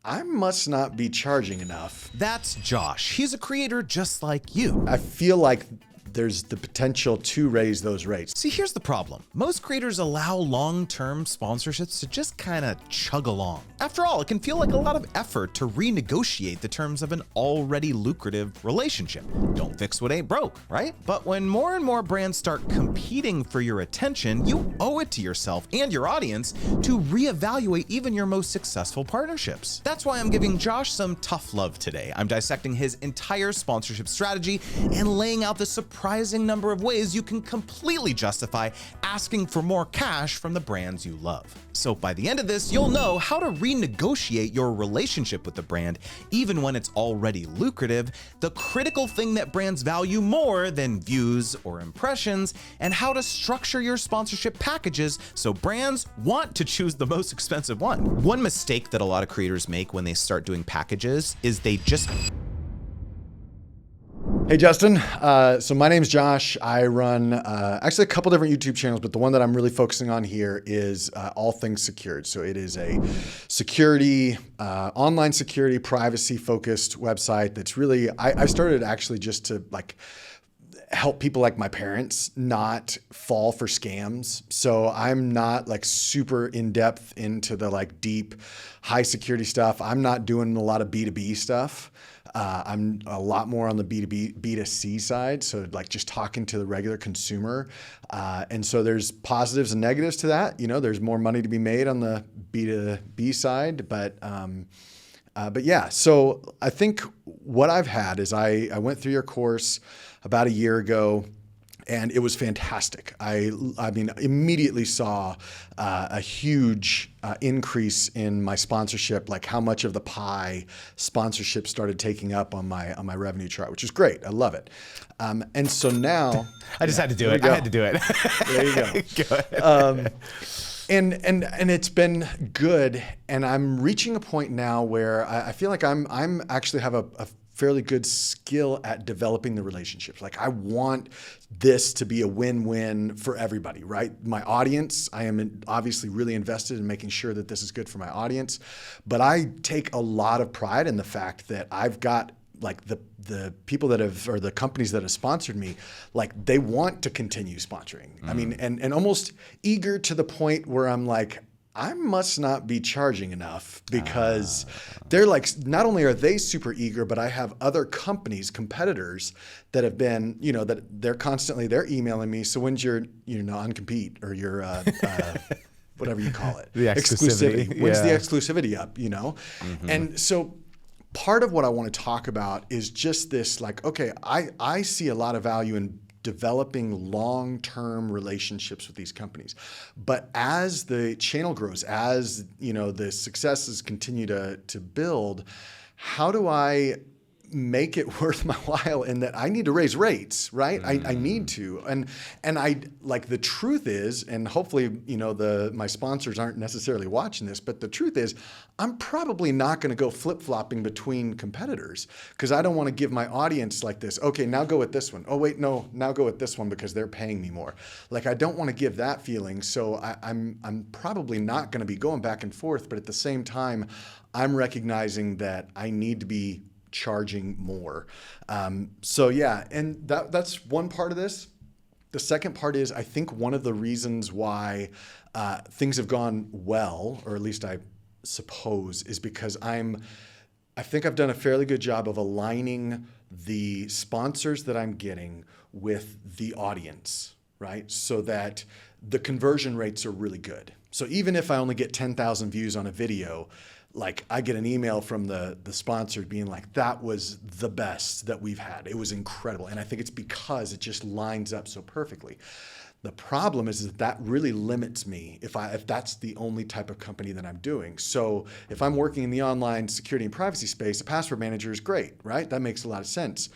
I must not be charging enough. That's Josh. He's a creator just like you. I feel like there's the potential to raise those rates. See, here's the problem. Most creators allow long-term sponsorships to just kind of chug along. After all, it can feel like a lot of effort to renegotiate the terms of an already lucrative relationship. Don't fix what ain't broke, right? But when more and more brands start competing for your attention, you owe it to yourself and your audience to reevaluate even your most successful partnerships. That's why I'm giving Josh some tough love today. I'm dissecting his entire sponsorship strategy and laying out the surprising number of ways you can completely justify asking for more cash from the brands you love. So by the end of this, you'll know how to renegotiate your relationship with the brand, even when it's already lucrative, the critical thing that brands value more than views or impressions, and how to structure your sponsorship packages so brands want to choose the most expensive one. One mistake that a lot of creators make when they start doing packages is they just... Hey, Justin. So my name's Josh. I run actually a couple different YouTube channels, but the one that I'm really focusing on here is All Things Secured. So it is a security, online security, privacy focused website that's really, I started actually just to help people like my parents not fall for scams. So I'm not super in depth into the deep high security stuff. I'm not doing a lot of B2B stuff. I'm a lot more on the B2C side. So just talking to the regular consumer. And so there's positives and negatives to that. There's more money to be made on the B2B side, but yeah, so I think what I've had is I went through your course about a year ago, and it was fantastic. I mean, immediately saw a huge increase in my sponsorship, like how much of the pie sponsorship started taking up on my revenue chart, which is great. I love it. And so now I just had to do it. I had to do it. There you go. Go ahead. And it's been good, and I'm reaching a point now where I feel like I'm actually have a fairly good skill at developing the relationships. I want this to be a win-win for everybody, right? My audience, I am obviously really invested in making sure that this is good for my audience, but I take a lot of pride in the fact that I've got the people that have, or the companies that have sponsored me, they want to continue sponsoring. I mean, and almost eager to the point where I'm like, I must not be charging enough, because they're not only are they super eager, but I have other competitors that have been, that they're emailing me. So when's your, non-compete or your, whatever you call it, the exclusivity. When's the exclusivity up, And so part of what I want to talk about is just this, okay, I see a lot of value in developing long-term relationships with these companies. But as the channel grows, as the successes continue to build, how do I make it worth my while in that I need to raise rates, right? I need to. And I the truth is, and hopefully, my sponsors aren't necessarily watching this, but the truth is I'm probably not going to go flip-flopping between competitors, because I don't want to give my audience this, okay, now go with this one. Oh, wait, no, now go with this one because they're paying me more. I don't want to give that feeling. So I'm probably not going to be going back and forth, but at the same time, I'm recognizing that I need to be charging more. So yeah, and that's one part of this. The second part is, I think one of the reasons why things have gone well, or at least I suppose, is because I think I've done a fairly good job of aligning the sponsors that I'm getting with the audience, right? So that the conversion rates are really good. So even if I only get 10,000 views on a video, I get an email from the sponsor being that was the best that we've had. It was incredible. And I think it's because it just lines up so perfectly. The problem is that really limits me if that's the only type of company that I'm doing. So if I'm working in the online security and privacy space, a password manager is great, right? That makes a lot of sense.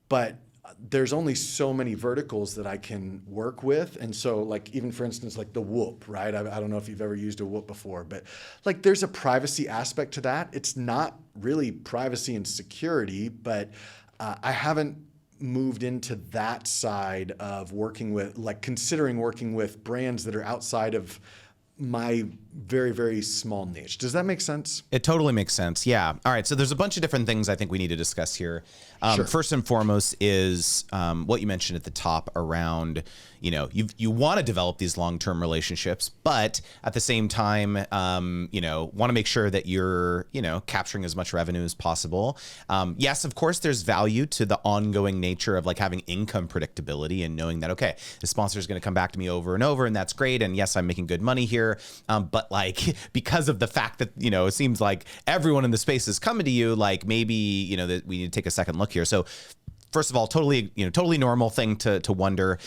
But there's only so many verticals that I can work with. And so even for instance, the Whoop, right? I don't know if you've ever used a Whoop before, but there's a privacy aspect to that. It's not really privacy and security, but I haven't moved into that side of working with, considering working with brands that are outside of my very, very small niche. Does that make sense? It totally makes sense. Yeah. All right. So there's a bunch of different things I think we need to discuss here. Sure. First and foremost is what you mentioned at the top around, you want to develop these long-term relationships, but at the same time, want to make sure that you're, capturing as much revenue as possible. Yes, of course, there's value to the ongoing nature of like having income predictability and knowing that, okay, the sponsor is going to come back to me over and over, and that's great. And yes, I'm making good money here. But like, because of the fact that, it seems like everyone in the space is coming to you, like maybe, that we need to take a second look here. So first of all, totally normal thing to wonder.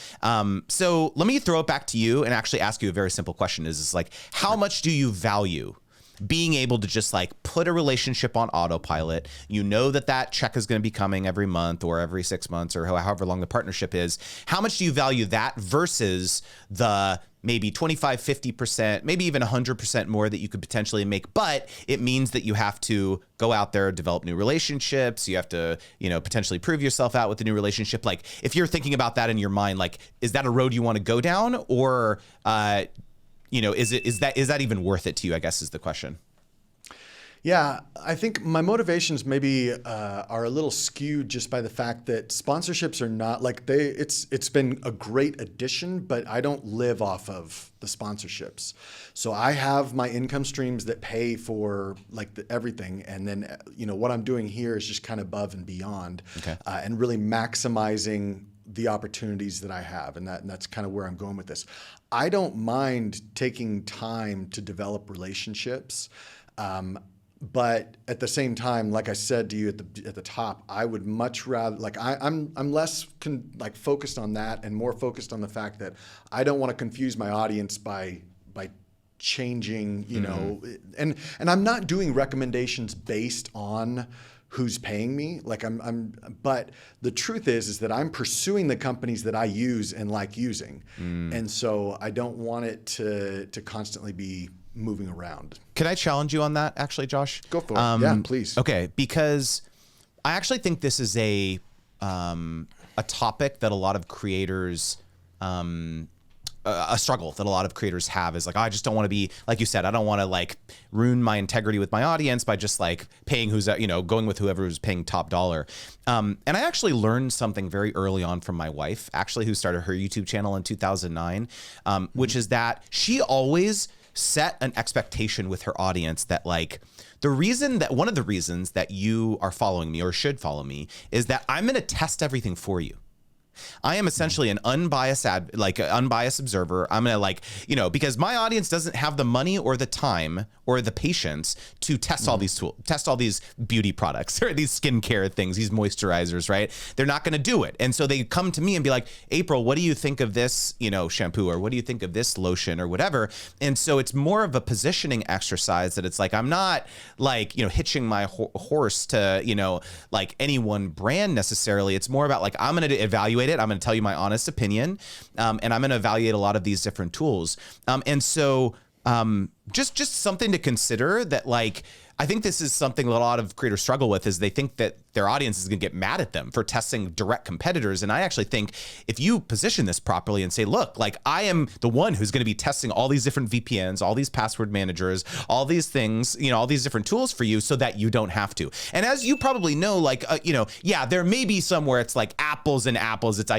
So let me throw it back to you and actually ask you a very simple question is like, how much do you value being able to just like put a relationship on autopilot? You know that check is going to be coming every month or every 6 months or however long the partnership is. How much do you value that versus the maybe 25, 50%, maybe even 100% more that you could potentially make, but it means that you have to go out there, develop new relationships. You have to, potentially prove yourself out with a new relationship. Like if you're thinking about that in your mind, like, is that a road you want to go down, or, is that even worth it to you, I guess is the question. Yeah, I think my motivations maybe are a little skewed just by the fact that sponsorships are not like it's been a great addition, but I don't live off of the sponsorships. So I have my income streams that pay for like everything. And then, what I'm doing here is just kind of above and beyond, and really maximizing the opportunities that I have. And that's kind of where I'm going with this. I don't mind taking time to develop relationships. But at the same time, like I said to you at the top, I would much rather I'm less focused on that and more focused on the fact that I don't want to confuse my audience by changing, and I'm not doing recommendations based on who's paying me. But the truth is that I'm pursuing the companies that I use and like using, and so I don't want it to constantly be moving around. Can I challenge you on that, actually, Josh? Go for it. Yeah, please. Okay, because I actually think this is a topic that a lot of creators, a struggle that a lot of creators have is like, I just don't want to be, like you said, I don't want to like ruin my integrity with my audience by just like paying going with whoever who's paying top dollar. And I actually learned something very early on from my wife, actually, who started her YouTube channel in 2009, which is that she always set an expectation with her audience that like one of the reasons that you are following me or should follow me is that I'm going to test everything for you. I am essentially an unbiased observer. I'm going to because my audience doesn't have the money or the time or the patience to test all these tools, test all these beauty products or these skincare things, these moisturizers, right? They're not going to do it. And so they come to me and be like, April, what do you think of this, shampoo, or what do you think of this lotion or whatever? And so it's more of a positioning exercise that it's like, I'm not like, hitching my horse to, like any one brand necessarily. It's more about like, I'm going to evaluate it. I'm going to tell you my honest opinion, and I'm going to evaluate a lot of these different tools. And so just something to consider that like, I think this is something a lot of creators struggle with is they think that their audience is going to get mad at them for testing direct competitors. And I actually think if you position this properly and say, look, like I am the one who's going to be testing all these different VPNs, all these password managers, all these things, all these different tools for you so that you don't have to. And as you probably know, like, there may be somewhere it's like apples and apples. It's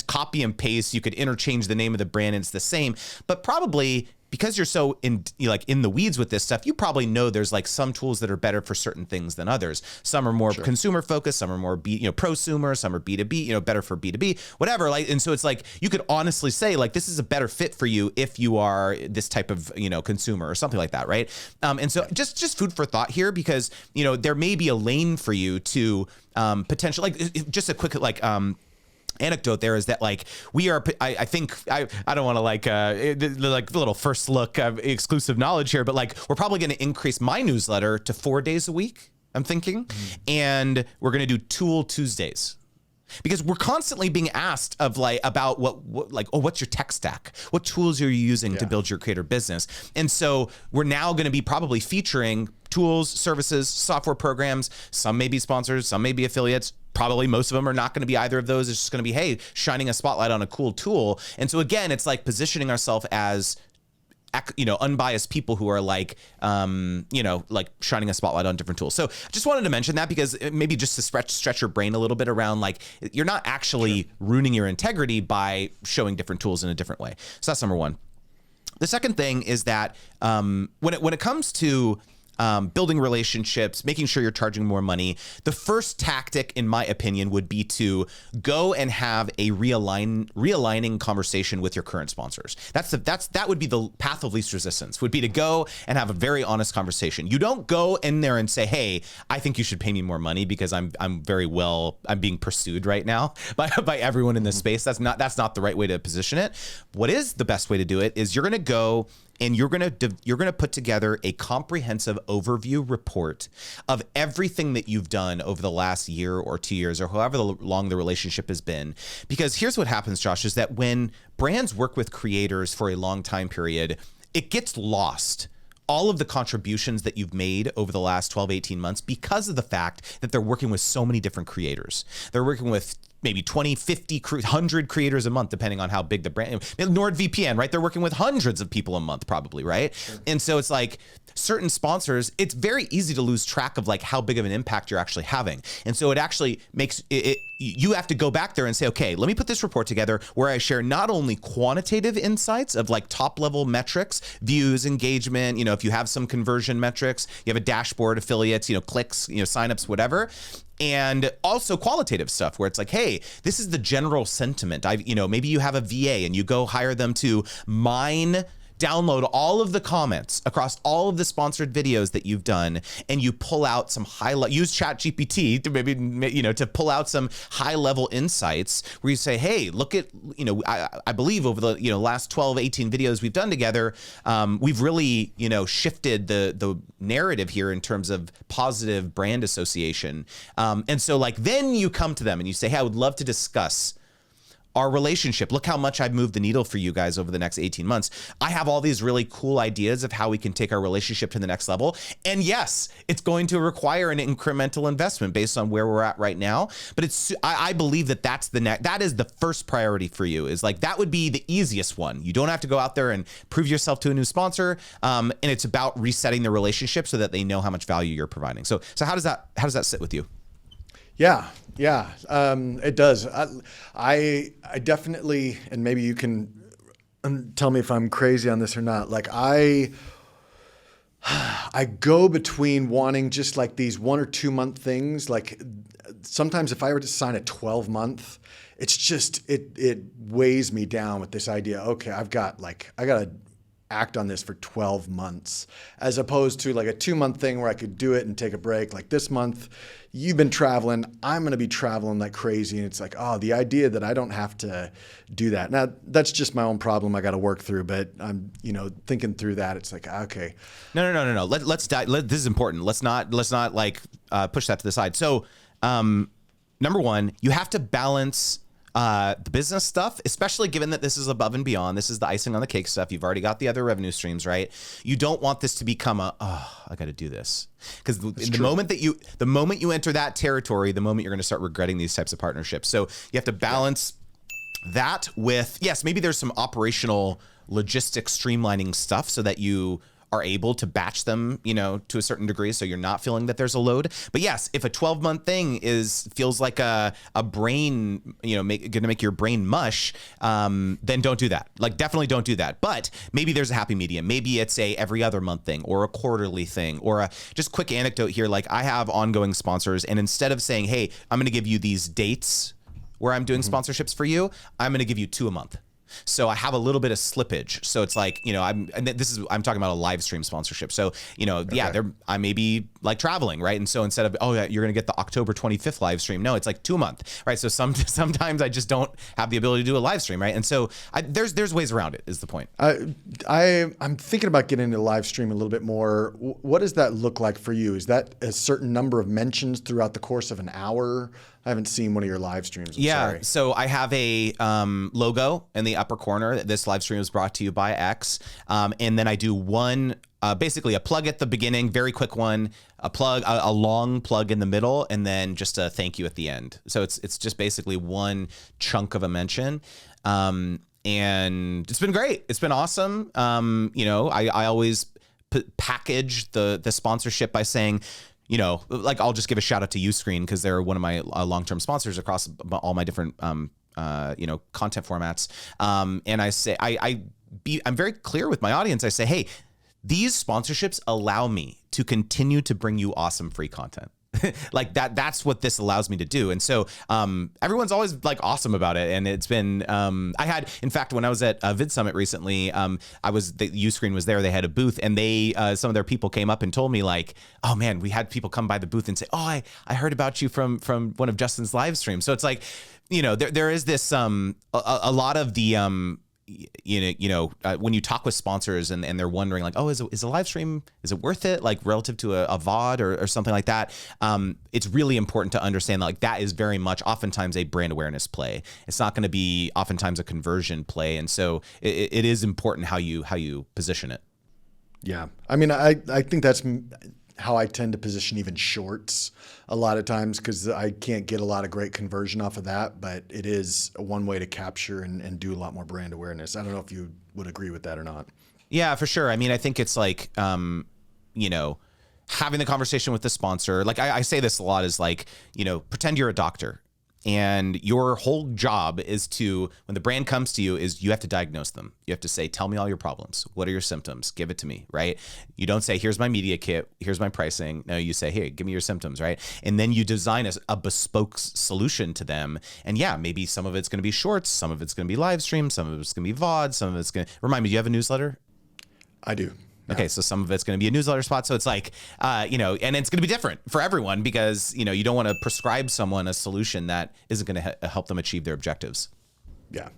copy and paste. You could interchange the name of the brand and it's the same, but probably because you're so in the weeds with this stuff, you probably know there's like some tools that are better for certain things than others. Some are more consumer focused, some are more prosumer, some are B2B, better for B2B, whatever. Like, and so it's like you could honestly say like this is a better fit for you if you are this type of consumer or something like that, right? And so just food for thought here, because there may be a lane for you to potentially just a quick anecdote there is that like we are, I think I don't want to like the little first look of exclusive knowledge here, but like we're probably going to increase my newsletter to 4 days a week, I'm thinking, and we're going to do Tool Tuesdays. Because we're constantly being asked about what's your tech stack? What tools are you using to build your creator business? And so we're now going to be probably featuring tools, services, software programs. Some may be sponsors, some may be affiliates. Probably most of them are not going to be either of those. It's just going to be, hey, shining a spotlight on a cool tool. And so again, it's like positioning ourselves as unbiased people who are like, like shining a spotlight on different tools. So I just wanted to mention that because maybe just to stretch your brain a little bit around, like, you're not actually ruining your integrity by showing different tools in a different way. So that's number one. The second thing is that when it comes to building relationships, making sure you're charging more money, the first tactic, in my opinion, would be to go and have a realigning conversation with your current sponsors. That would be the path of least resistance, would be to go and have a very honest conversation. You don't go in there and say, hey, I think you should pay me more money because I'm being pursued right now by everyone in this space. That's not the right way to position it. What is the best way to do it is you're going to go and you're going to put together a comprehensive overview report of everything that you've done over the last year or 2 years or however long the relationship has been. Because here's what happens, Josh, is that when brands work with creators for a long time period, it gets lost, all of the contributions that you've made over the last 12, 18 months, because of the fact that they're working with so many different creators. They're working with maybe 20, 50, 100 creators a month, depending on how big the brand. NordVPN, right? They're working with hundreds of people a month, probably, right? Sure. And so it's like certain sponsors, it's very easy to lose track of like how big of an impact you're actually having. And so it actually makes it you have to go back there and say, okay, let me put this report together where I share not only quantitative insights of like top level metrics, views, engagement, if you have some conversion metrics, you have a dashboard, affiliates, clicks, signups, whatever. And also qualitative stuff where it's like, hey, this is the general sentiment. Maybe you have a VA and you go hire them to download all of the comments across all of the sponsored videos that you've done, and you pull out some use ChatGPT to maybe, to pull out some high level insights where you say, hey, look at, I believe over the, last 12, 18 videos we've done together, we've really, shifted the narrative here in terms of positive brand association. And so like, then you come to them and you say, hey, I would love to discuss our relationship. Look how much I've moved the needle for you guys over the next 18 months. I have all these really cool ideas of how we can take our relationship to the next level. And yes, it's going to require an incremental investment based on where we're at right now. But I believe that that is the first priority for you, is like, that would be the easiest one. You don't have to go out there and prove yourself to a new sponsor. And it's about resetting the relationship so that they know how much value you're providing. So how does that sit with you? Yeah, it does. I definitely, and maybe you can tell me if I'm crazy on this or not. Like I go between wanting just like these 1 or 2 month things. Like sometimes if I were to sign a 12-month, it's just, it weighs me down with this idea. Okay, I got to act on this for 12 months, as opposed to like a 2-month thing where I could do it and take a break. Like this month, you've been traveling, I'm going to be traveling like crazy. And it's like, oh, the idea that I don't have to do that. Now, that's just my own problem I got to work through. But I'm, thinking through that. It's like, okay. No. Let's dive. This is important. Let's not like push that to the side. So, number one, you have to balance the business stuff, especially given that this is above and beyond. This is the icing on the cake stuff. You've already got the other revenue streams, right? You don't want this to become I got to do this, because the moment you enter that territory, the moment you're going to start regretting these types of partnerships. So you have to balance that with, yes, maybe there's some operational logistics streamlining stuff so that you are able to batch them, to a certain degree, so you're not feeling that there's a load. But yes, if a 12-month thing feels like a brain, going to make your brain mush, then don't do that. Like, definitely don't do that. But maybe there's a happy medium. Maybe it's a every other month thing or a quarterly thing, or a just quick anecdote here. Like, I have ongoing sponsors, and instead of saying, hey, I'm going to give you these dates where I'm doing sponsorships for you, I'm going to give you 2 a month. So I have a little bit of slippage. So it's like, I'm talking about a live stream sponsorship. So, I may be like traveling, right? And so instead of, you're going to get the October 25th live stream. No, it's like 2 a month, right? So sometimes I just don't have the ability to do a live stream, right? And so there's ways around it, is the point. I'm thinking about getting into live stream a little bit more. What does that look like for you? Is that a certain number of mentions throughout the course of an hour? I haven't seen one of your live streams. Sorry. So I have a logo in the upper corner. This live stream was brought to you by X. And then I do one, basically a plug at the beginning, very quick one, a long plug in the middle, and then just a thank you at the end. So it's just basically one chunk of a mention. And it's been great. It's been awesome. You know, I always package the sponsorship by saying, you know, like I'll just give a shout out to Uscreen because they're one of my long-term sponsors across all my different, you know, content formats. And I say, I'm very clear with my audience. I say, hey, these sponsorships allow me to continue to bring you awesome free content. Like that's what this allows me to do. And so everyone's always like awesome about it. And it's been, I had, in fact, when I was at Vid Summit recently, the Uscreen was there, they had a booth, and they, some of their people came up and told me like, oh man, we had people come by the booth and say, oh, I heard about you from one of Justin's live streams. So it's like, you know, there is this, a lot of the, when you talk with sponsors and they're wondering like, oh, is a live stream, is it worth it? Like relative to a VOD or something like that. It's really important to understand that like that is very much oftentimes a brand awareness play. It's not going to be oftentimes a conversion play. And so it is important how you position it. Yeah. I mean, I think that's how I tend to position even shorts a lot of times, because I can't get a lot of great conversion off of that, but it is one way to capture and do a lot more brand awareness. I don't know if you would agree with that or not. Yeah, for sure. I mean, I think it's like, you know, having the conversation with the sponsor. Like I say this a lot is like, you know, pretend you're a doctor. And your whole job is to, when the brand comes to you, is you have to diagnose them. You have to say, tell me all your problems. What are your symptoms? Give it to me, right? You don't say, here's my media kit, here's my pricing. No, you say, hey, give me your symptoms, right? And then you design a bespoke solution to them. And yeah, maybe some of it's going to be shorts, some of it's going to be live stream, some of it's going to be VOD, some of it's going to, remind me, do you have a newsletter? I do. Okay, so some of it's going to be a newsletter spot. So it's like, you know, and it's going to be different for everyone because, you know, you don't want to prescribe someone a solution that isn't going to help them achieve their objectives. Yeah.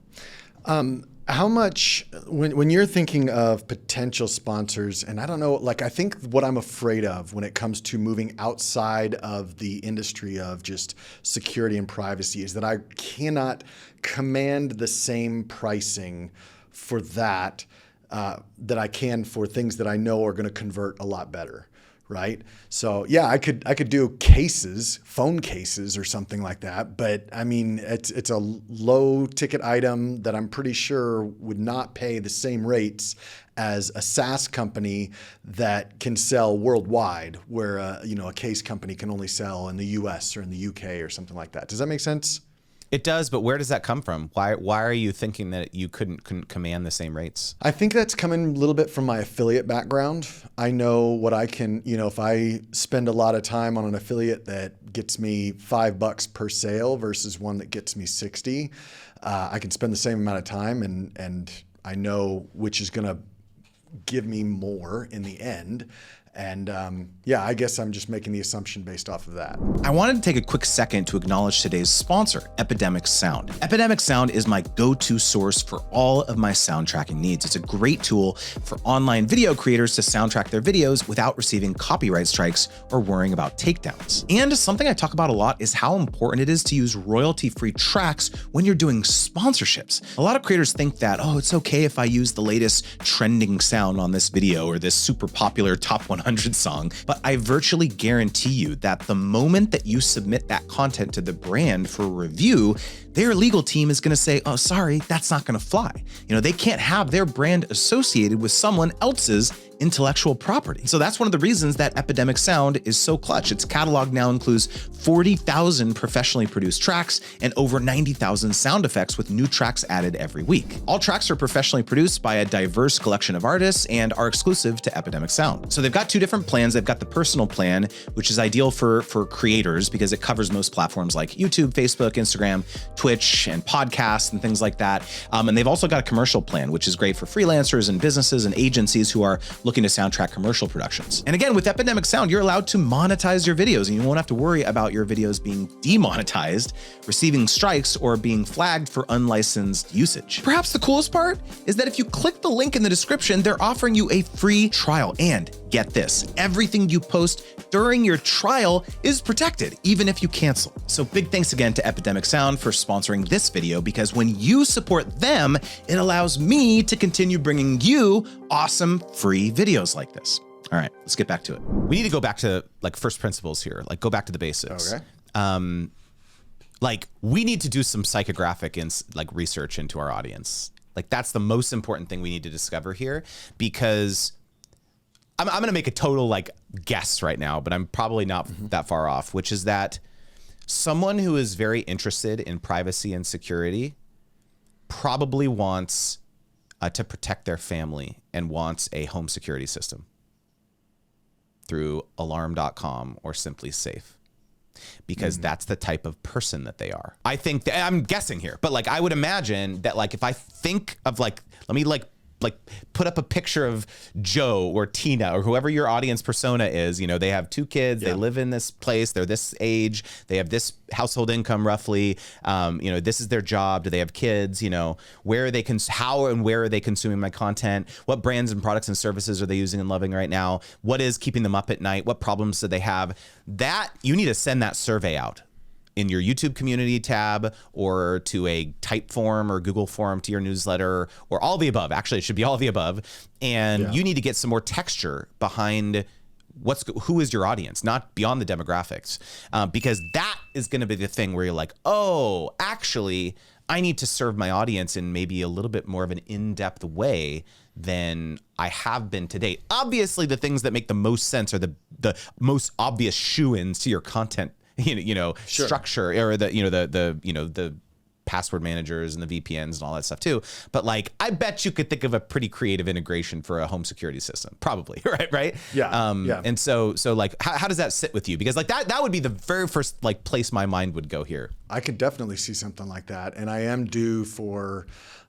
How much, when you're thinking of potential sponsors, and I don't know, like I think what I'm afraid of when it comes to moving outside of the industry of just security and privacy is that I cannot command the same pricing for that I can for things that I know are going to convert a lot better, right? So yeah, I could do cases, phone cases or something like that, but I mean, it's a low ticket item that I'm pretty sure would not pay the same rates as a SaaS company that can sell worldwide, where you know, a case company can only sell in the US or in the UK or something like that. Does that make sense? It does, but where does that come from? Why are you thinking that you couldn't command the same rates? I think that's coming a little bit from my affiliate background. I know what I can, you know, if I spend a lot of time on an affiliate that gets me $5 per sale versus one that gets me 60, I can spend the same amount of time and I know which is going to give me more in the end. And yeah, I guess I'm just making the assumption based off of that. I wanted to take a quick second to acknowledge today's sponsor, Epidemic Sound. Epidemic Sound is my go-to source for all of my sound tracking needs. It's a great tool for online video creators to soundtrack their videos without receiving copyright strikes or worrying about takedowns. And something I talk about a lot is how important it is to use royalty-free tracks when you're doing sponsorships. A lot of creators think that, oh, it's okay if I use the latest trending sound on this video or this super popular top 100 song, but I virtually guarantee you that the moment that you submit that content to the brand for review, their legal team is going to say, oh, sorry, that's not going to fly. You know, they can't have their brand associated with someone else's intellectual property. So that's one of the reasons that Epidemic Sound is so clutch. Its catalog now includes 40,000 professionally produced tracks and over 90,000 sound effects with new tracks added every week. All tracks are professionally produced by a diverse collection of artists and are exclusive to Epidemic Sound. So they've got two different plans. They've got the personal plan, which is ideal for creators because it covers most platforms like YouTube, Facebook, Instagram, Twitch, and podcasts and things like that. And they've also got a commercial plan, which is great for freelancers and businesses and agencies who are looking to soundtrack commercial productions. And again, with Epidemic Sound, you're allowed to monetize your videos and you won't have to worry about your videos being demonetized, receiving strikes, or being flagged for unlicensed usage. Perhaps the coolest part is that if you click the link in the description, they're offering you a free trial. And get this, everything you post during your trial is protected, even if you cancel. So big thanks again to Epidemic Sound for sponsoring this video, because when you support them, it allows me to continue bringing you awesome free videos like this. All right, let's get back to it. We need to go back to like first principles here, like go back to the basics. Okay. Like we need to do some psychographic and like research into our audience. Like that's the most important thing we need to discover here, because I'm going to make a total like guess right now, but I'm probably not that far off, which is that someone who is very interested in privacy and security probably wants to protect their family and wants a home security system through alarm.com or Simply Safe, because that's the type of person that they are. I think that, I'm guessing here, but like I would imagine that like if I think of like, let me like put up a picture of Joe or Tina or whoever your audience persona is, you know, they have 2 kids, they live in this place, they're this age, they have this household income roughly, you know, this is their job, do they have kids, you know, where are they, how and where are they consuming my content, what brands and products and services are they using and loving right now, what is keeping them up at night, what problems do they have, that you need to send that survey out in your YouTube community tab or to a type form or Google form to your newsletter or all the above. Actually, it should be all of the above. And you need to get some more texture behind who is your audience, not beyond the demographics, because that is going to be the thing where you're like, oh, actually, I need to serve my audience in maybe a little bit more of an in-depth way than I have been to date. Obviously, the things that make the most sense are the most obvious shoe-ins to your content structure, or the password managers and the VPNs and all that stuff too. But like, I bet you could think of a pretty creative integration for a home security system, probably, right? Yeah. And so like, how does that sit with you? Because like that would be the very first like place my mind would go here. I could definitely see something like that, and I am due for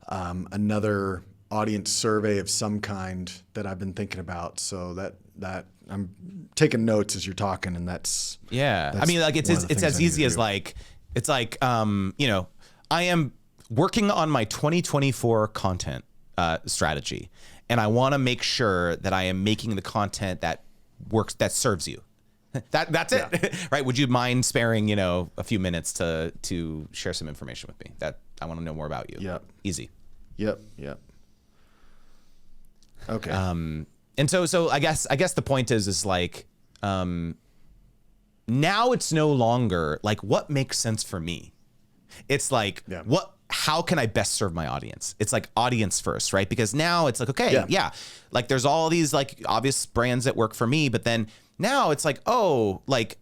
another audience survey of some kind that I've been thinking about. So that I'm taking notes as you're talking, and that's I mean, like it's as easy as like, it's like I am working on my 2024 content strategy, and I want to make sure that I am making the content that works, that serves you. That's it, right? Would you mind sparing a few minutes to share some information with me? That I want to know more about you. Yep. Easy. Yep. Okay. And so I guess the point is like, now it's no longer like what makes sense for me. It's like, how can I best serve my audience? It's like audience first, right? Because now it's like, okay, like there's all these like obvious brands that work for me, but then now it's like, oh, like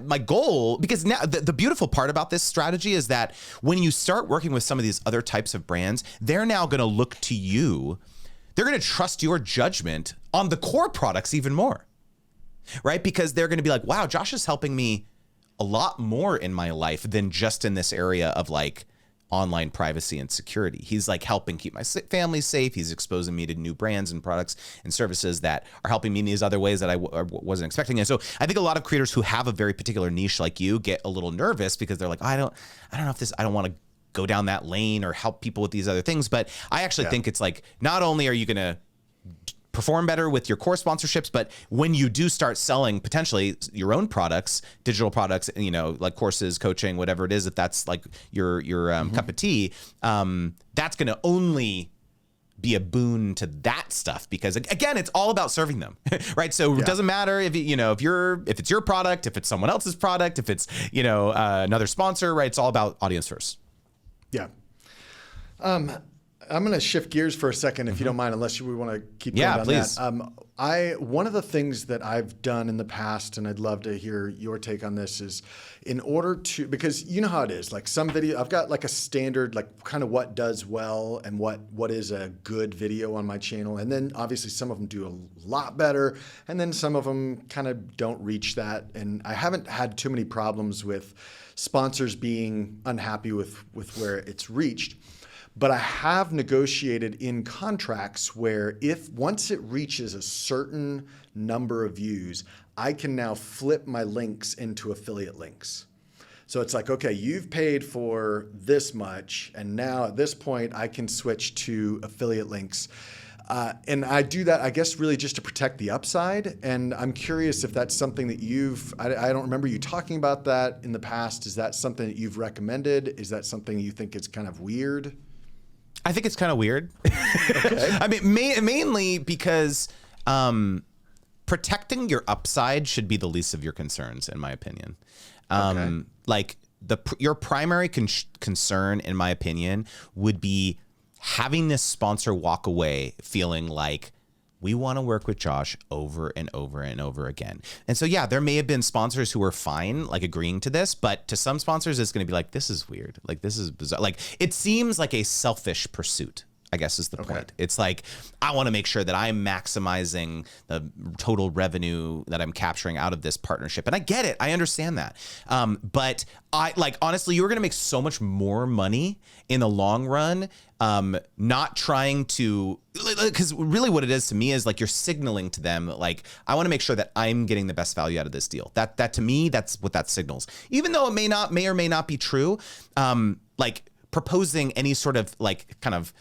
my goal, because now the beautiful part about this strategy is that when you start working with some of these other types of brands, they're now going to look to you. They're going to trust your judgment on the core products even more, right? Because they're going to be like, wow, Josh is helping me a lot more in my life than just in this area of like online privacy and security. He's like helping keep my family safe. He's exposing me to new brands and products and services that are helping me in these other ways that I wasn't expecting. And so I think a lot of creators who have a very particular niche like you get a little nervous because they're like, I don't know if I don't want to go down that lane or help people with these other things. But I actually think it's like, not only are you going to perform better with your core sponsorships, but when you do start selling potentially your own products, digital products, like courses, coaching, whatever it is, if that's like your cup of tea, that's going to only be a boon to that stuff, because again, it's all about serving them, right? So it doesn't matter if if it's your product, if it's someone else's product, if it's another sponsor, right? It's all about audience first. Yeah. I'm going to shift gears for a second, if you don't mind, unless we want to keep going on please. that. One of the things that I've done in the past, and I'd love to hear your take on this, is in order to, because you know how it is, like some video, I've got like a standard, like kind of what does well and what is a good video on my channel. And then obviously some of them do a lot better, and then some of them kind of don't reach that. And I haven't had too many problems with sponsors being unhappy with where it's reached. But I have negotiated in contracts where once it reaches a certain number of views, I can now flip my links into affiliate links. So it's like, okay, you've paid for this much, and now at this point I can switch to affiliate links. And I do that, I guess, really just to protect the upside. And I'm curious if that's something that I don't remember you talking about that in the past. Is that something that you've recommended? Is that something you think is kind of weird? I think it's kind of weird. Okay. I mean, mainly because protecting your upside should be the least of your concerns, in my opinion. Like your primary concern, in my opinion, would be having this sponsor walk away feeling like, we want to work with Josh over and over and over again. And so, yeah, there may have been sponsors who were fine, like agreeing to this, but to some sponsors, it's going to be like, this is weird. Like, this is bizarre. Like, it seems like a selfish pursuit, I guess is the point. It's like, I want to make sure that I'm maximizing the total revenue that I'm capturing out of this partnership. And I get it. I understand that. But honestly, you're going to make so much more money in the long run, not trying to, because really what it is to me is like, you're signaling to them, like, I want to make sure that I'm getting the best value out of this deal. That to me, that's what that signals. Even though it may or may not be true, like proposing any sort of like kind of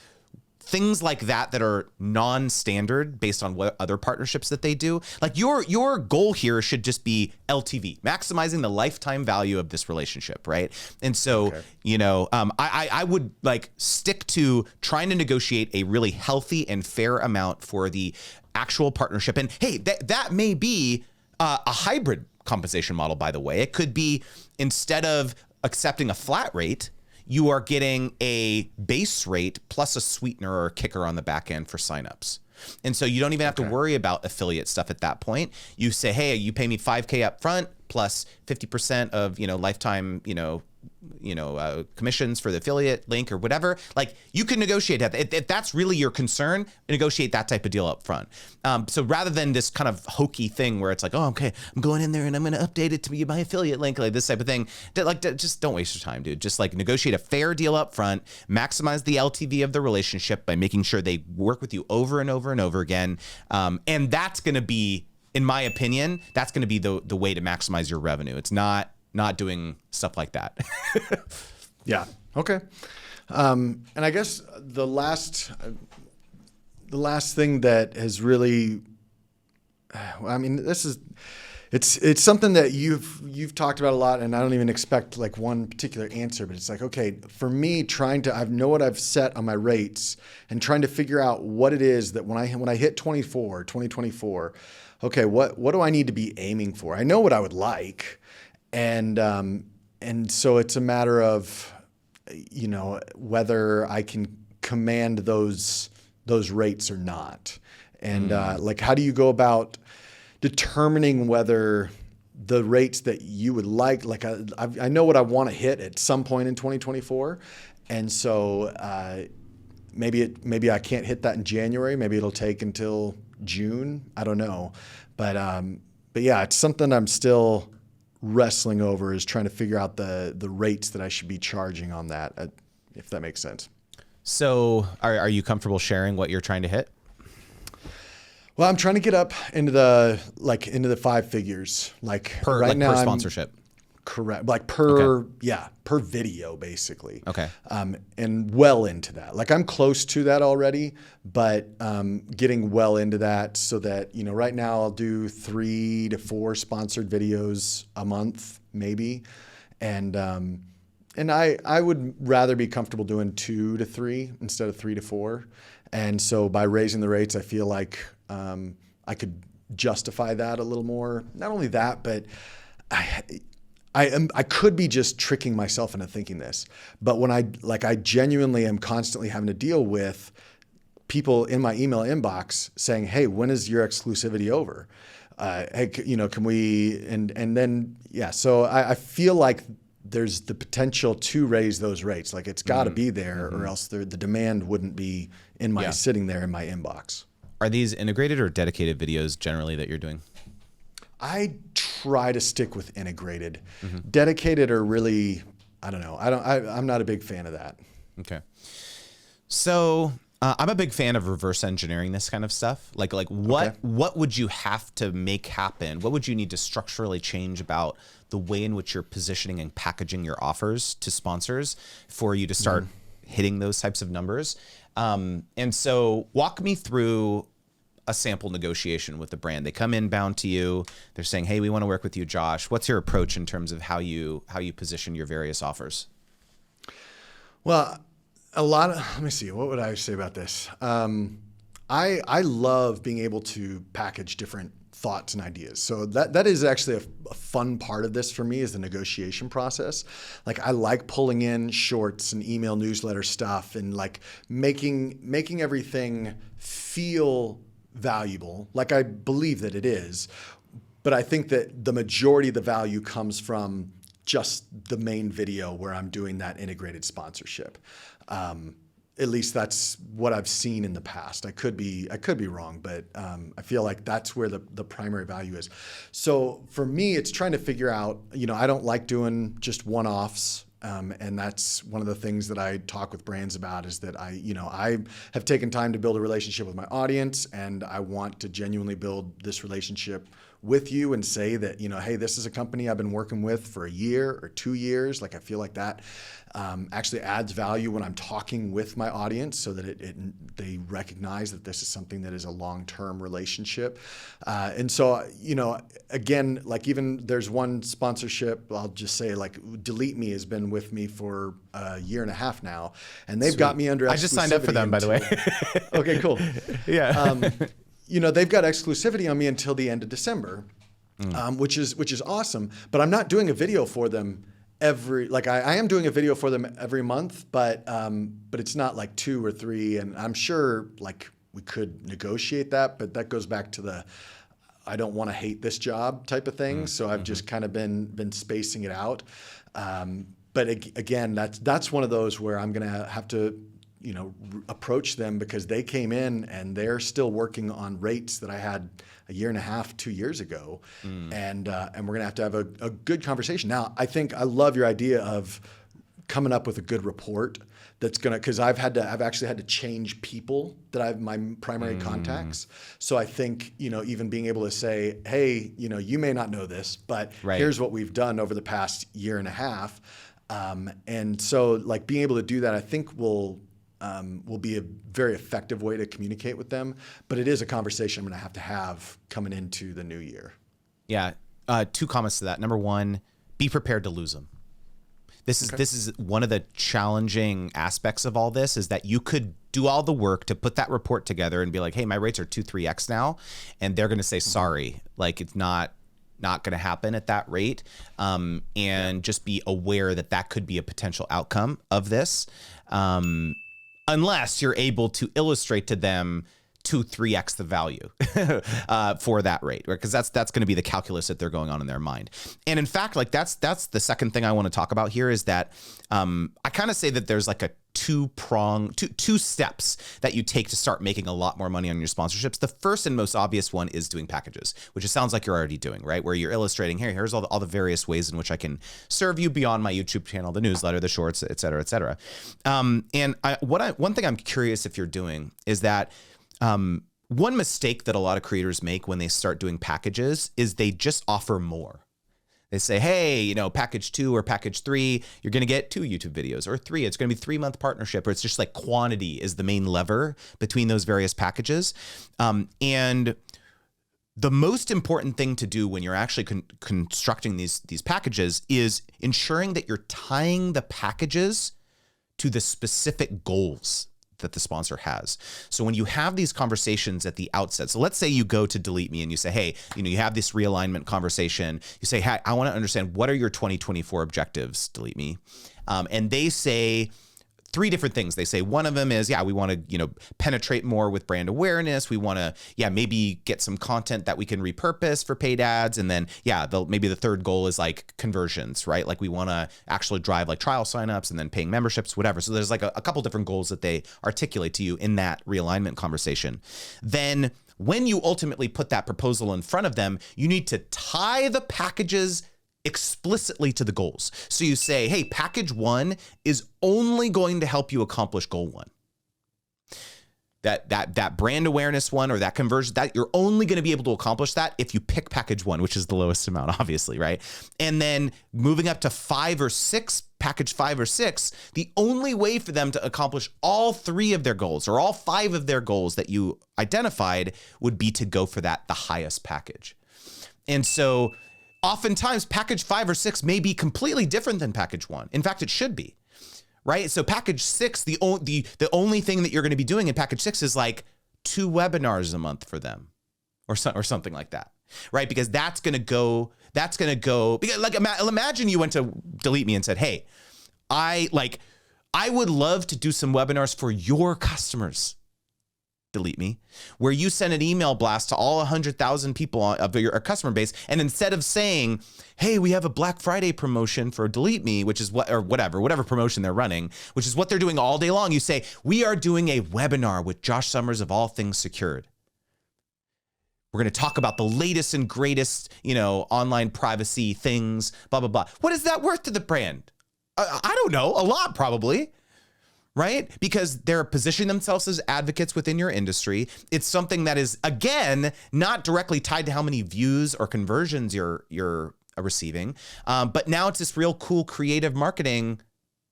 things like that are non-standard based on what other partnerships that they do. Like your goal here should just be LTV, maximizing the lifetime value of this relationship, right? And so, I would like stick to trying to negotiate a really healthy and fair amount for the actual partnership. And hey, that may be a hybrid compensation model, by the way. It could be, instead of accepting a flat rate, you are getting a base rate plus a sweetener or a kicker on the back end for signups. And so you don't even have to worry about affiliate stuff at that point. You say, hey, you pay me $5K up front plus 50% of, lifetime, commissions for the affiliate link or whatever. Like, you can negotiate that. If that's really your concern, negotiate that type of deal up front. So rather than this kind of hokey thing where it's like, oh, okay, I'm going in there and I'm going to update it to be my affiliate link, like this type of thing. Just don't waste your time, dude. Just like negotiate a fair deal up front, maximize the LTV of the relationship by making sure they work with you over and over and over again. And that's going to be, in my opinion, that's going to be the way to maximize your revenue. It's not doing stuff like that. Yeah. Okay. And I guess the last thing that has really, it's something that you've talked about a lot, and I don't even expect like one particular answer, but it's like, okay, for me, I know what I've set on my rates and trying to figure out what it is that when I hit 2024, okay, what do I need to be aiming for? I know what I would like. And so it's a matter of, whether I can command those rates or not. And like, how do you go about determining whether the rates that you would like I know what I want to hit at some point in 2024. And so maybe I can't hit that in January. Maybe it'll take until June. I don't know. But yeah, it's something I'm still wrestling over, is trying to figure out the rates that I should be charging on that, if that makes sense. So are you comfortable sharing what you're trying to hit? Well, I'm trying to get up into the 5 figures, per sponsorship. Correct. Like per video basically. Okay. And well into that. Like, I'm close to that already, but getting well into that so that, right now I'll do 3 to 4 sponsored videos a month, maybe. And I would rather be comfortable doing 2 to 3 instead of 3 to 4. And so by raising the rates, I feel like I could justify that a little more. Not only that, but I could be just tricking myself into thinking this, but when I genuinely am constantly having to deal with people in my email inbox saying, hey, when is your exclusivity over? Hey, can we, and then, yeah. So I feel like there's the potential to raise those rates. Like, it's got to be there, or else the demand wouldn't be sitting there in my inbox. Are these integrated or dedicated videos generally that you're doing? I try to stick with integrated. Dedicated are really, I don't know. I'm not a big fan of that. Okay. So I'm a big fan of reverse engineering this kind of stuff. Like what would you have to make happen? What would you need to structurally change about the way in which you're positioning and packaging your offers to sponsors for you to start hitting those types of numbers? And so walk me through a sample negotiation with the brand. They come inbound to you. They're saying, hey, we want to work with you, Josh. What's your approach in terms of how you position your various offers? Well, let me see. What would I say about this? I love being able to package different thoughts and ideas. So that is actually a fun part of this for me, is the negotiation process. Like, I like pulling in shorts and email newsletter stuff and like making everything feel valuable, like I believe that it is. But I think that the majority of the value comes from just the main video where I'm doing that integrated sponsorship. At least that's what I've seen in the past. I could be wrong, but I feel like that's where the primary value is. So for me, it's trying to figure out, I don't like doing just one-offs. And that's one of the things that I talk with brands about, is that I have taken time to build a relationship with my audience, and I want to genuinely build this relationship with you and say that, hey, this is a company I've been working with for a year or 2 years. Like, I feel like that actually adds value when I'm talking with my audience, so that they recognize that this is something that is a long-term relationship. And so, again, like, even there's one sponsorship, I'll just say, like, Delete Me has been with me for a year and a half now, and they've got me under exclusivity. I just signed up for them, by the way. Okay, cool. Yeah. They've got exclusivity on me until the end of December, which is awesome. But I'm not doing a video for them I am doing a video for them every month, but it's not like 2 or 3. And I'm sure like we could negotiate that, but that goes back to the I don't want to hate this job type of thing. So I've just kind of been spacing it out. But again, that's one of those where I'm going to have to approach them, because they came in and they're still working on rates that I had a year and a half, 2 years ago. And we're going to have a good conversation. Now, I think I love your idea of coming up with a good report that's going to, because I've actually had to change people that I've my primary contacts. So I think, even being able to say, hey, you may not know this, but here's what we've done over the past year and a half. And so like being able to do that, I think will be a very effective way to communicate with them. But it is a conversation I'm going to have coming into the new year. Yeah. 2 comments to that. Number 1, be prepared to lose them. This is one of the challenging aspects of all this, is that you could do all the work to put that report together and be like, hey, my rates are 2-3x now. And they're going to say, sorry, like it's not going to happen at that rate. And just be aware that could be a potential outcome of this. Unless you're able to illustrate to them 2-3x the value for that rate, right? Because that's going to be the calculus that they're going on in their mind. And in fact, like that's the second thing I want to talk about here, is that I kind of say that there's like a two steps that you take to start making a lot more money on your sponsorships. The first and most obvious one is doing packages, which it sounds like you're already doing, right? Where you're illustrating, here's all the various ways in which I can serve you beyond my YouTube channel, the newsletter, the shorts, et cetera, et cetera. And one thing I'm curious if you're doing is that one mistake that a lot of creators make when they start doing packages is they just offer more. They say, hey, package 2 or package 3, you're going to get 2 YouTube videos, or 3, it's going to be 3-month partnership, or it's just like quantity is the main lever between those various packages. And the most important thing to do when you're actually constructing these packages is ensuring that you're tying the packages to the specific goals that the sponsor has. So when you have these conversations at the outset, so let's say you go to Delete Me and you say, hey, you have this realignment conversation. You say, hey, I want to understand, what are your 2024 objectives, Delete Me? And they say 3 different things. They say one of them is, we want to, penetrate more with brand awareness. We want to, maybe get some content that we can repurpose for paid ads. And then, maybe the third goal is like conversions, right? Like we want to actually drive like trial signups and then paying memberships, whatever. So there's like a couple different goals that they articulate to you in that realignment conversation. Then when you ultimately put that proposal in front of them, you need to tie the packages explicitly to the goals. So you say, hey, package 1 is only going to help you accomplish goal 1. That brand awareness one, or that conversion, that you're only going to be able to accomplish that if you pick package 1, which is the lowest amount, obviously, right? And then moving up to 5 or 6, package 5 or 6, the only way for them to accomplish all 3 of their goals, or all 5 of their goals that you identified, would be to go for the highest package. And so oftentimes package 5 or 6 may be completely different than package 1. In fact, it should be, right? So package 6, the only thing that you're going to be doing in package 6 is like 2 webinars a month for them, or something like that. right? Because that's going to go, because like imagine you went to Delete Me and said, hey, I would love to do some webinars for your customers, Delete Me, where you send an email blast to all 100,000 people of your customer base. And instead of saying, hey, we have a Black Friday promotion for Delete Me, which is whatever promotion they're running, which is what they're doing all day long. You say, we are doing a webinar with Josh Summers of All Things Secured. We're going to talk about the latest and greatest, online privacy things, blah, blah, blah. What is that worth to the brand? I don't know, a lot probably. Right? Because they're positioning themselves as advocates within your industry. It's something that is, again, not directly tied to how many views or conversions you're receiving. But now it's this real cool creative marketing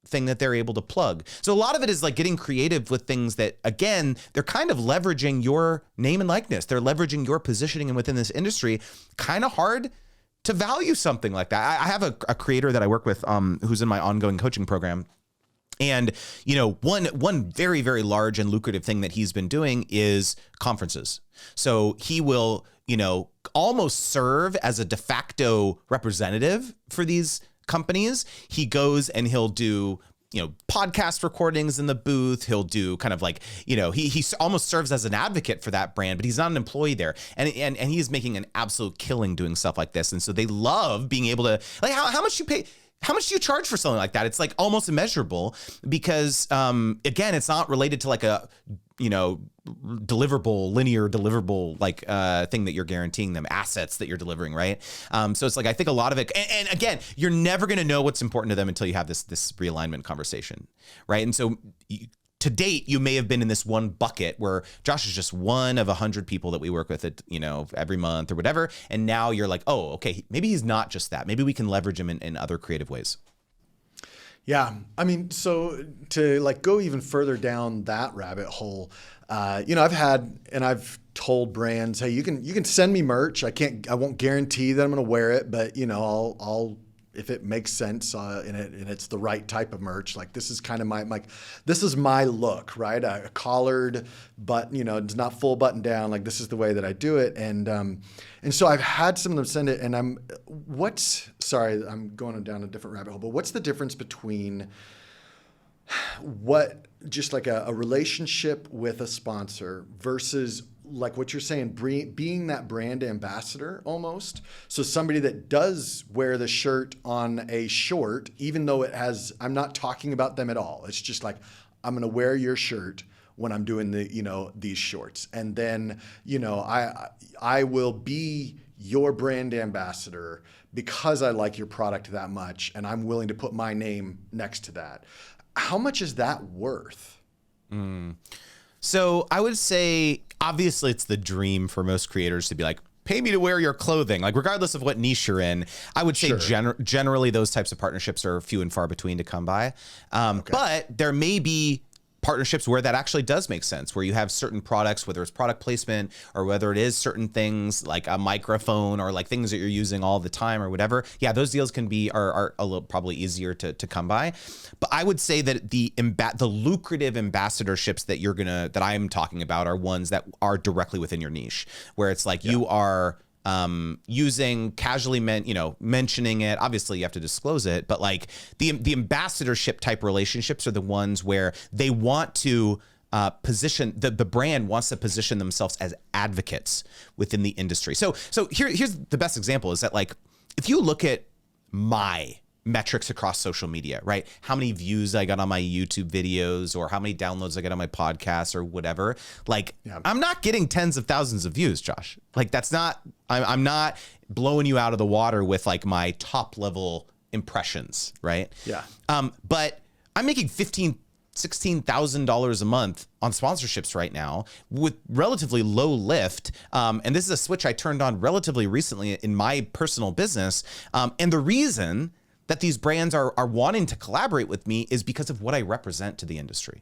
thing that they're able to plug. So a lot of it is like getting creative with things that, again, they're kind of leveraging your name and likeness. They're leveraging your positioning and within this industry. Kind of hard to value something like that. I have a creator that I work with who's in my ongoing coaching program. And, one very, very large and lucrative thing that he's been doing is conferences. So he will, almost serve as a de facto representative for these companies. He goes and he'll do, podcast recordings in the booth. He'll do kind of like, he almost serves as an advocate for that brand, but he's not an employee there. And he's making an absolute killing doing stuff like this. And so they love being able to, like, how much you pay. How much do you charge for something like that? It's like almost immeasurable because, again, it's not related to like a, linear deliverable, like thing that you're guaranteeing them, assets that you're delivering, right? So it's like, I think a lot of it, and again, you're never going to know what's important to them until you have this realignment conversation, right? And so to date, you may have been in this one bucket where Josh is just one of 100 people that we work with at, every month or whatever. And now you're like, oh, okay, maybe he's not just that. Maybe we can leverage him in other creative ways. Yeah. I mean, so to like go even further down that rabbit hole, I've told brands, hey, you can send me merch. I won't guarantee that I'm going to wear it, but I'll if it makes sense and it's the right type of merch, like this is kind of this is my look, right? A collared, but it's not full button down. Like this is the way that I do it. And so I've had some of them send it and I'm going down a different rabbit hole, but what's the difference between just like a relationship with a sponsor versus like what you're saying, being that brand ambassador almost. So somebody that does wear the shirt on a short, even though I'm not talking about them at all. It's just like, I'm going to wear your shirt when I'm doing these shorts. And then, I will be your brand ambassador because I like your product that much. And I'm willing to put my name next to that. How much is that worth? So I would say, obviously, it's the dream for most creators to be like, pay me to wear your clothing. Like, regardless of what niche you're in, I would say generally those types of partnerships are few and far between to come by. But there may be partnerships where that actually does make sense, where you have certain products, whether it's product placement or whether it is certain things like a microphone or like things that you're using all the time or whatever. Yeah, those deals are a little probably easier to come by. But I would say that the lucrative ambassadorships that I'm talking about are ones that are directly within your niche, where it's like you are using casually mentioning it. Obviously you have to disclose it, but like the ambassadorship type relationships are the ones where they want to position, the brand wants to position themselves as advocates within the industry. So here's the best example is that like, if you look at my metrics across social media, right? How many views I got on my YouTube videos or how many downloads I got on my podcast or whatever. Like, I'm not getting tens of thousands of views, Josh. Like I'm not blowing you out of the water with like my top level impressions, right? Yeah. But I'm making $16,000 a month on sponsorships right now with relatively low lift. And this is a switch I turned on relatively recently in my personal business. And the reason that these brands are wanting to collaborate with me is because of what I represent to the industry.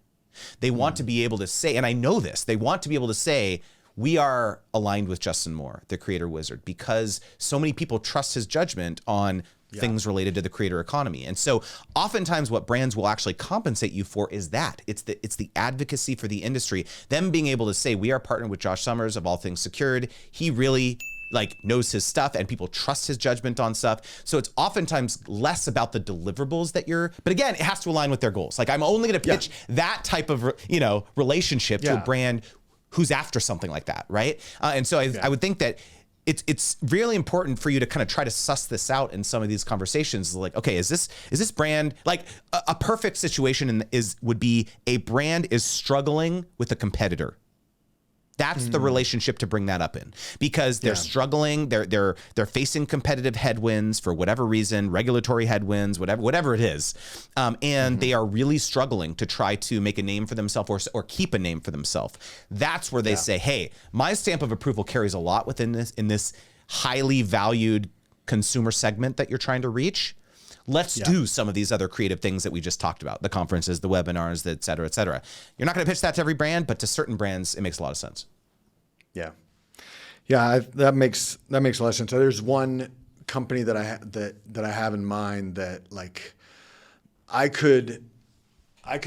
They want to be able to say, and I know this, they want to be able to say, we are aligned with Justin Moore, the creator wizard, because so many people trust his judgment on things related to the creator economy. And so oftentimes what brands will actually compensate you for is that. It's the advocacy for the industry, them being able to say, we are partnered with Josh Summers of All Things Secured. He really like knows his stuff and people trust his judgment on stuff. So it's oftentimes less about the deliverables that but again, it has to align with their goals. Like I'm only going to pitch that type of, relationship to a brand who's after something like that. Right. And so I would think that it's really important for you to kind of try to suss this out in some of these conversations. Like, okay, is this brand like a perfect situation would be a brand is struggling with a competitor. That's the relationship to bring that up in, because they're struggling, they're facing competitive headwinds for whatever reason, regulatory headwinds, whatever it is, and they are really struggling to try to make a name for themselves or keep a name for themselves. That's where they say, hey, my stamp of approval carries a lot within this highly valued consumer segment that you're trying to reach. Let's do some of these other creative things that we just talked about, the conferences, the webinars, et cetera, et cetera. You're not going to pitch that to every brand, but to certain brands, it makes a lot of sense. Yeah. Yeah. That makes a lot of sense. So there's one company that I have in mind that like I could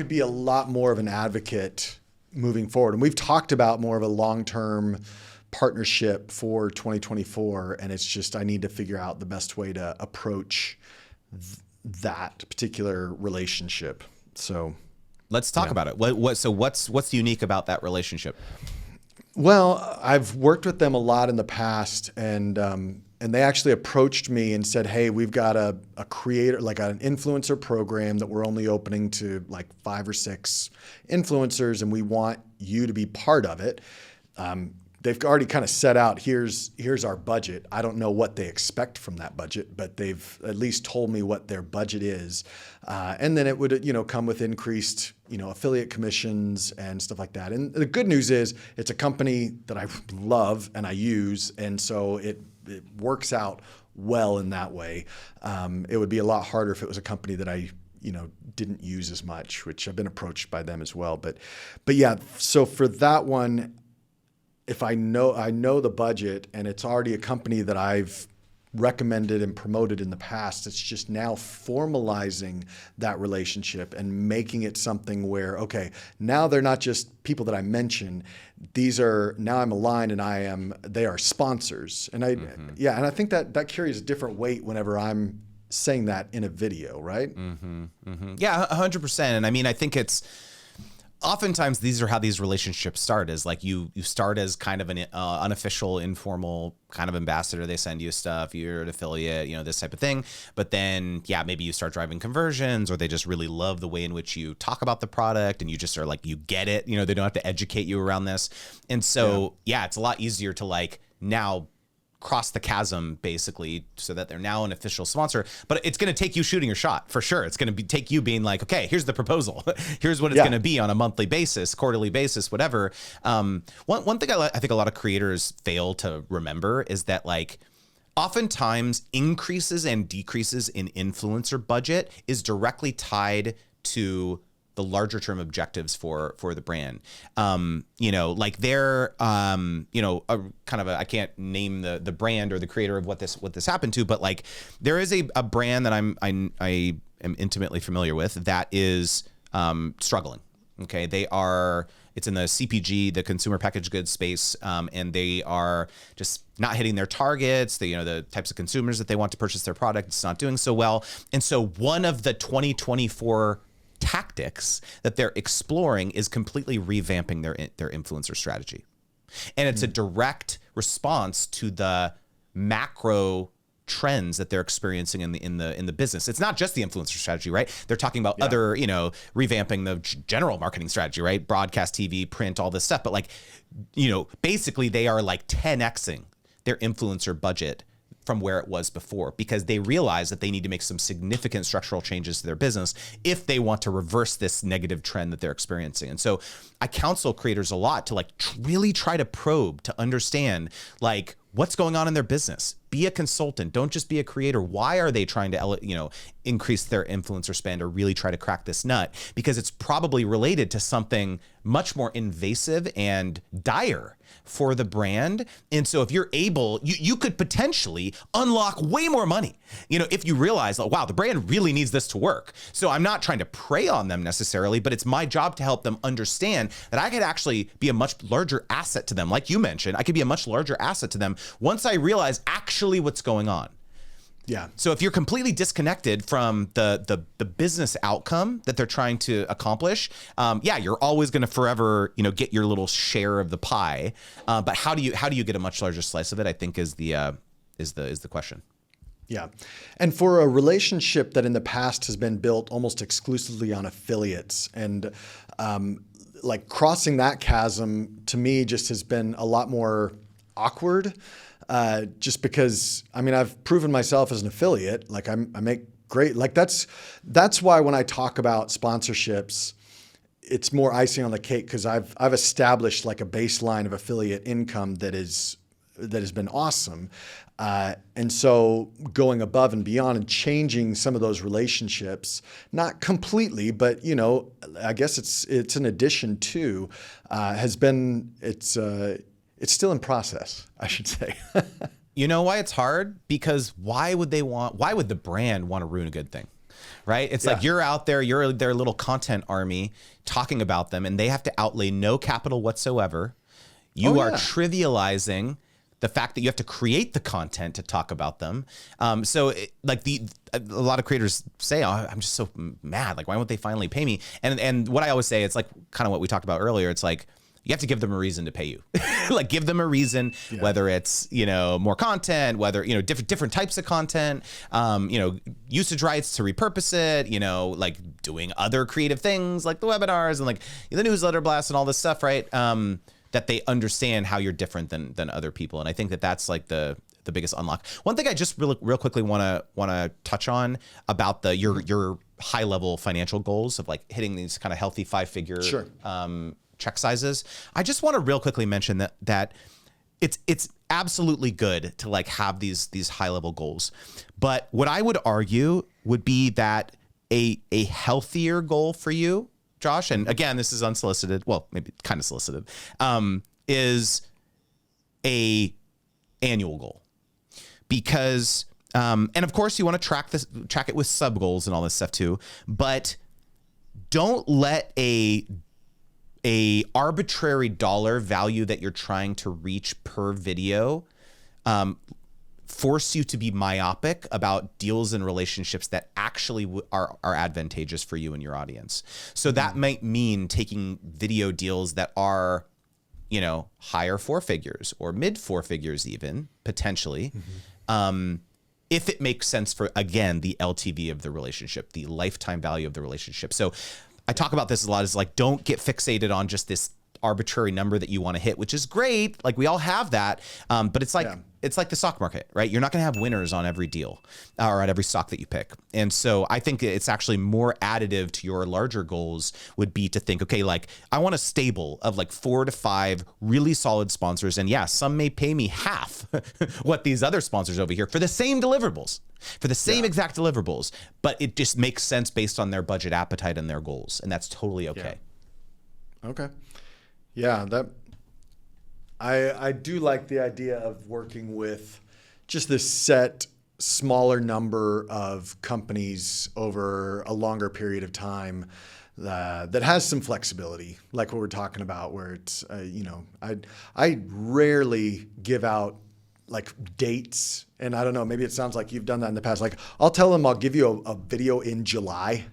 be a lot more of an advocate moving forward. And we've talked about more of a long-term partnership for 2024. And it's just, I need to figure out the best way to approach that particular relationship. So let's talk about it. So what's unique about that relationship? Well, I've worked with them a lot in the past, and they actually approached me and said, hey, we've got a creator, like an influencer program that we're only opening to like 5 or 6 influencers, and we want you to be part of it. They've already kind of set out, here's our budget. I don't know what they expect from that budget, but they've at least told me what their budget is. And then it would, come with increased, affiliate commissions and stuff like that. And the good news is it's a company that I love and I use. And so it works out well in that way. It would be a lot harder if it was a company that I didn't use as much, which I've been approached by them as well. But yeah, so for that one, if I know the budget and it's already a company that I've recommended and promoted in the past, it's just now formalizing that relationship and making it something where, okay, now they're not just people that I mention. Now I'm aligned and they are sponsors. And and I think that carries a different weight whenever I'm saying that in a video, right? Yeah, 100%. And I mean, I think it's, oftentimes these are how these relationships start, is like you start as kind of an unofficial, informal kind of ambassador. They send you stuff, you're an affiliate, this type of thing. But then, maybe you start driving conversions, or they just really love the way in which you talk about the product and you just are like, you get it, they don't have to educate you around this. And so, it's a lot easier to like now cross the chasm basically so that they're now an official sponsor, but it's going to take you shooting your shot for sure. It's going to take you being like, okay, here's the proposal. Here's what it's going to be on a monthly basis, quarterly basis, whatever. One thing I think a lot of creators fail to remember is that like oftentimes increases and decreases in influencer budget is directly tied to the larger term objectives for the brand. Like they're, I can't name the brand or the creator of what this happened to, but like there is a brand that I am intimately familiar with that is struggling. Okay. It's in the CPG, the consumer packaged goods space, and they are just not hitting their targets. The types of consumers that they want to purchase their product, it's not doing so well. And so one of the 2024 tactics that they're exploring is completely revamping their influencer strategy. And it's a direct response to the macro trends that they're experiencing in the business. It's not just the influencer strategy, right? They're talking about other, revamping the general marketing strategy, right? Broadcast TV, print, all this stuff. But like, basically they are like 10xing their influencer budget from where it was before, because they realize that they need to make some significant structural changes to their business if they want to reverse this negative trend that they're experiencing. And so I counsel creators a lot to like really try to probe to understand like what's going on in their business, be a consultant. Don't just be a creator. Why are they trying to, increase their influencer spend or really try to crack this nut? Because it's probably related to something much more invasive and dire for the brand. And so if you're able, you could potentially unlock way more money, if you realize, like, wow, the brand really needs this to work. So I'm not trying to prey on them necessarily, but it's my job to help them understand that I could actually be a much larger asset to them. Like you mentioned, I could be a much larger asset to them once I realize actually what's going on. Yeah. So if you're completely disconnected from the business outcome that they're trying to accomplish, you're always going to forever, get your little share of the pie. But how do you get a much larger slice of it? I think is the question. Yeah. And for a relationship that in the past has been built almost exclusively on affiliates, and like crossing that chasm to me just has been a lot more awkward. Just because, I've proven myself as an affiliate. Like I make great, like that's why when I talk about sponsorships, it's more icing on the cake, because I've established like a baseline of affiliate income that has been awesome. And so going above and beyond and changing some of those relationships, not completely, but I guess it's an addition to, it's still in process, I should say. You know why it's hard? Because why would the brand want to ruin a good thing? Right? It's like you're out there, you're their little content army talking about them, and they have to outlay no capital whatsoever. You are trivializing the fact that you have to create the content to talk about them. A lot of creators say, oh, I'm just so mad. Like, why won't they finally pay me? And what I always say, it's like kind of what we talked about earlier. It's like, you have to give them a reason to pay you. Like, give them a reason, whether it's, more content, whether, different types of content, usage rights to repurpose it, like doing other creative things like the webinars and like the newsletter blasts and all this stuff, right? That they understand how you're different than other people. And I think that's like the biggest unlock. One thing I just real quickly want to touch on about your high level financial goals of like hitting these kind of healthy 5-figure check sizes. I just want to real quickly mention that it's absolutely good to like have these high level goals. But what I would argue would be that a healthier goal for you, Josh, and again, this is unsolicited, well, maybe kind of solicited, is a annual goal. Because and of course you want to track it with sub goals and all this stuff too, but don't let a arbitrary dollar value that you're trying to reach per video force you to be myopic about deals and relationships that actually are advantageous for you and your audience. So that might mean taking video deals that are, higher 4 figures or mid 4 figures even, potentially, if it makes sense for, again, the LTV of the relationship, the lifetime value of the relationship. So I talk about this a lot, is like, don't get fixated on just this arbitrary number that you want to hit, which is great. Like, we all have that. But it's like, it's like the stock market, right? You're not going to have winners on every deal or at every stock that you pick. And so I think it's actually more additive to your larger goals would be to think, okay, like, I want a stable of like 4 to 5 really solid sponsors. And yeah, some may pay me half what these other sponsors over here for the same deliverables, for the same exact deliverables, but it just makes sense based on their budget appetite and their goals. And that's totally okay. Yeah. Okay. Yeah, I do like the idea of working with just this set smaller number of companies over a longer period of time that has some flexibility, like what we're talking about, where it's I rarely give out like dates, and I don't know, maybe it sounds like you've done that in the past. Like, I'll tell them I'll give you a video in July,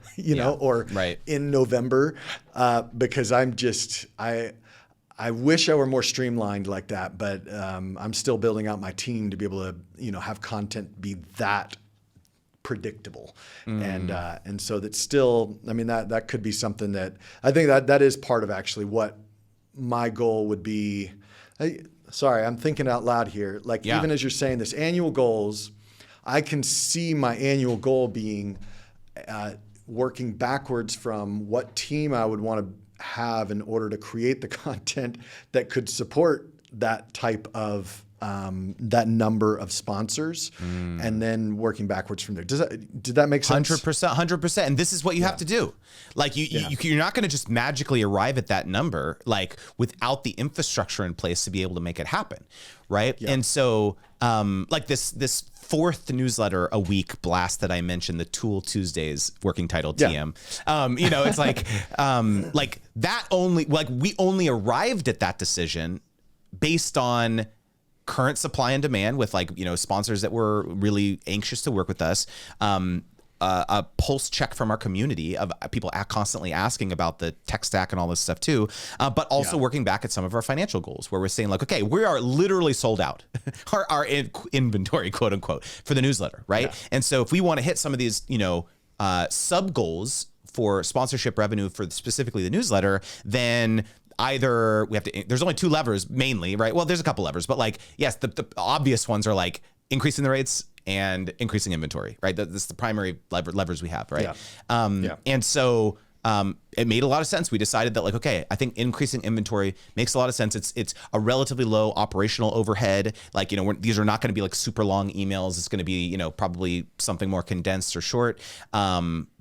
or in November, because I wish I were more streamlined like that, but I'm still building out my team to be able to, have content be that predictable. And so that's still, that could be something that I think that is part of actually what my goal would be. Sorry, I'm thinking out loud here. Like, even as you're saying this, annual goals, I can see my annual goal being working backwards from what team I would want to have in order to create the content that could support that type of that number of sponsors, and then working backwards from there. Did that make sense? 100%. And this is what you have to do. Like you're not going to just magically arrive at that number, like without the infrastructure in place to be able to make it happen. Right. Yeah. And so like this fourth newsletter a week blast that I mentioned, the Tool Tuesdays, working title TM. It's like that only, like we only arrived at that decision based on current supply and demand with sponsors that were really anxious to work with us. A pulse check from our community of people constantly asking about the tech stack and all this stuff too, but also working back at some of our financial goals where we're saying like, okay, we are literally sold out our inventory, quote unquote, for the newsletter, right? Yeah. And so if we want to hit some of these, sub goals for sponsorship revenue for specifically the newsletter, then either we have to, there's only two levers mainly, right? Well, there's a couple levers, but like, yes, the obvious ones are like increasing the rates and increasing inventory, right? That's the primary levers we have, right? Yeah. And so it made a lot of sense. We decided that like, okay, I think increasing inventory makes a lot of sense. It's a relatively low operational overhead. Like, these are not going to be like super long emails. It's going to be, probably something more condensed or short.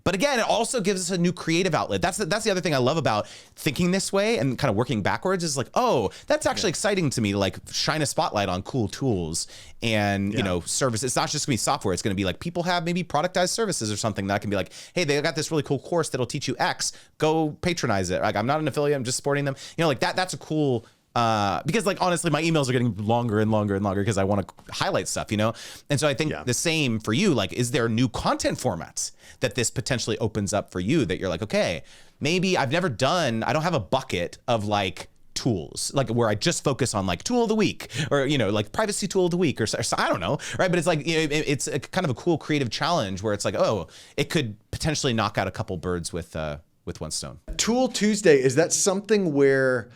But again, it also gives us a new creative outlet. That's the other thing I love about thinking this way and kind of working backwards is like, oh, that's actually exciting to me to like shine a spotlight on cool tools and, services. It's not just gonna be software. It's gonna be like people have maybe productized services or something that can be like, hey, they got this really cool course that'll teach you X, go patronize it. Like I'm not an affiliate, I'm just supporting them. Like that's a cool, because like, honestly, my emails are getting longer and longer and longer because I want to highlight stuff, And so I think the same for you, like, is there new content formats that this potentially opens up for you that you're like, okay, maybe I don't have a bucket of like tools, like where I just focus on like tool of the week or, like privacy tool of the week or I don't know. Right. But it's like, it's a kind of a cool creative challenge where it's like, oh, it could potentially knock out a couple birds with one stone. Tool Tuesday, is that something where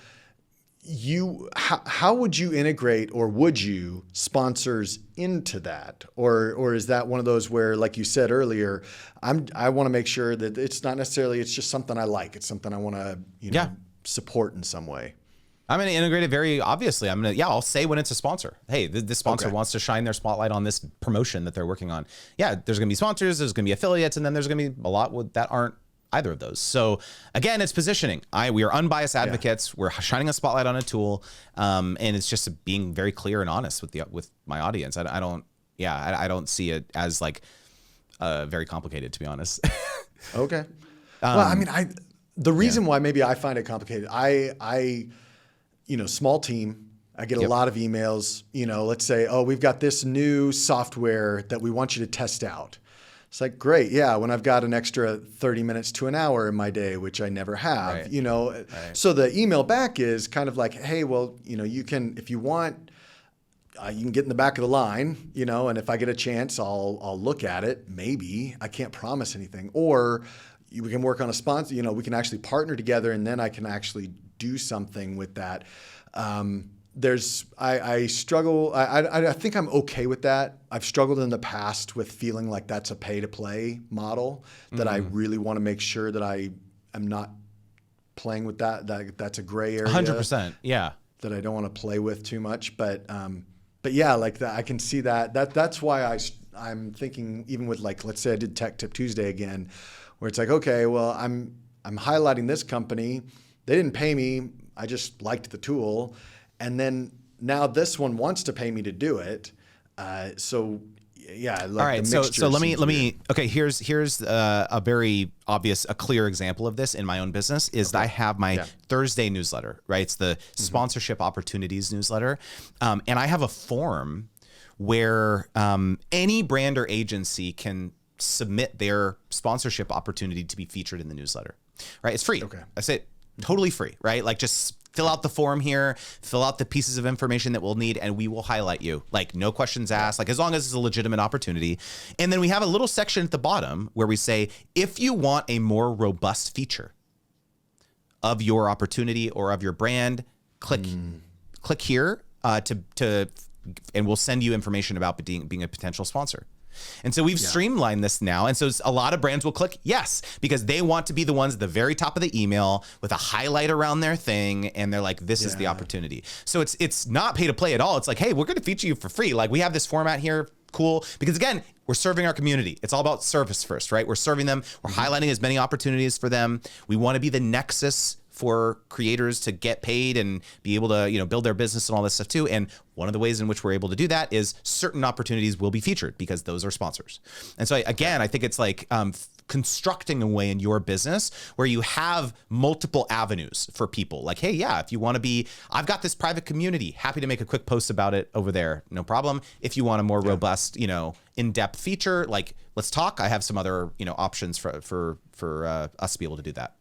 how would you integrate or would you sponsors into that? Or is that one of those where, like you said earlier, I want to make sure that it's not necessarily, it's just something I like. It's something I want to, support in some way. I'm going to integrate it very obviously. I'll say when it's a sponsor, hey, this sponsor wants to shine their spotlight on this promotion that they're working on. Yeah, there's going to be sponsors, there's going to be affiliates, and then there's going to be a lot that aren't either of those. So again, it's positioning. We are unbiased advocates. We're shining a spotlight on a tool. And it's just being very clear and honest with my audience. I don't see it as like very complicated, to be honest. Okay. The reason why maybe I find it complicated, I small team, I get a lot of emails, let's say, oh, we've got this new software that we want you to test out. It's like, great. Yeah. When I've got an extra 30 minutes to an hour in my day, which I never have, So the email back is kind of like, hey, well, you can, if you want, you can get in the back of the line, and if I get a chance, I'll look at it. Maybe. I can't promise anything. Or we can work on a sponsor, we can actually partner together and then I can actually do something with that. I struggle. I think I'm okay with that. I've struggled in the past with feeling like that's a pay to play model that I really want to make sure that I am not playing with that's a gray area. 100%. Yeah. That I don't want to play with too much. But yeah, like that, I can see that's why I'm thinking even with like, let's say I did Tech Tip Tuesday again, where it's like, okay, well, I'm highlighting this company. They didn't pay me. I just liked the tool. And then now this one wants to pay me to do it. So yeah. Like all right. So let me, okay, here's a very obvious, a clear example of this in my own business is that I have my Thursday newsletter, right? It's the sponsorship opportunities newsletter. And I have a form where any brand or agency can submit their sponsorship opportunity to be featured in the newsletter, right? It's free. Okay. That's it. Totally free, right? Like just fill out the form here, fill out the pieces of information that we'll need, and we will highlight you. Like no questions asked, like as long as it's a legitimate opportunity. And then we have a little section at the bottom where we say, if you want a more robust feature of your opportunity or of your brand, click here and we'll send you information about being a potential sponsor. And so we've streamlined this now. And so a lot of brands will click yes, because they want to be the ones at the very top of the email with a highlight around their thing. And they're like, this is the opportunity. So it's not pay to play at all. It's like, hey, we're going to feature you for free. Like, we have this format here. Cool. Because again, we're serving our community. It's all about service first, right? We're serving them. We're highlighting as many opportunities for them. We want to be the nexus for creators to get paid and be able to, build their business and all this stuff too. And one of the ways in which we're able to do that is certain opportunities will be featured because those are sponsors. And so again, I think it's like constructing a way in your business where you have multiple avenues for people. Like, hey, yeah, if you want to be, I've got this private community, happy to make a quick post about it over there. No problem. If you want a more robust, in-depth feature, like, let's talk. I have some other, options for us to be able to do that.